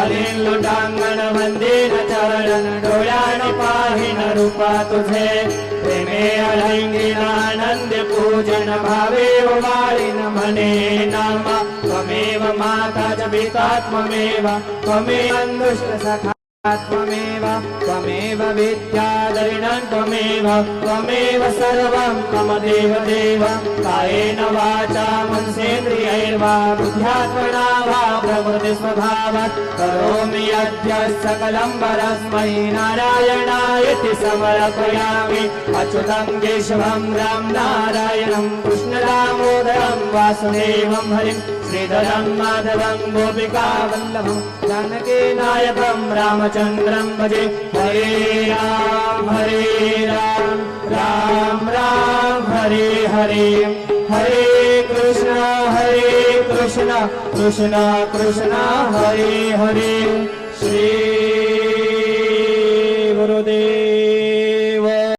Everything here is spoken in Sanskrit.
चालीन लोटांगण मंदिर चरण डोळ्याने पाहिन रूपा तुझे प्रेमे अलंगिन आनंद पूजन भावे वाळीन म्हणे नाम त्वमेव माता च पिता त्वमेव त्वमेव दुष्ट सखा त्वमेव त्वमेव विद्याधरिणं त्वमेव त्वमेव सर्वं मम देव देव कायेन वाचा मनसेन्द्रियैर्वा बुद्ध्यात्मना वा प्रकृति स्वभावात् करोमि अद्य सकलं परस्मै नारायणायति समर्पयामि अच्युतं केशवं राम नारायणं कृष्णदामोदरं वासुदेवं हरिं श्रीधरं माधवं गोपिकावल्लभं जानकीनायकं रामचन्द्रं भजे हरे राम राम राम हरे हरे हरे कृष्ण कृष्ण कृष्ण हरे हरे श्री गुरुदेव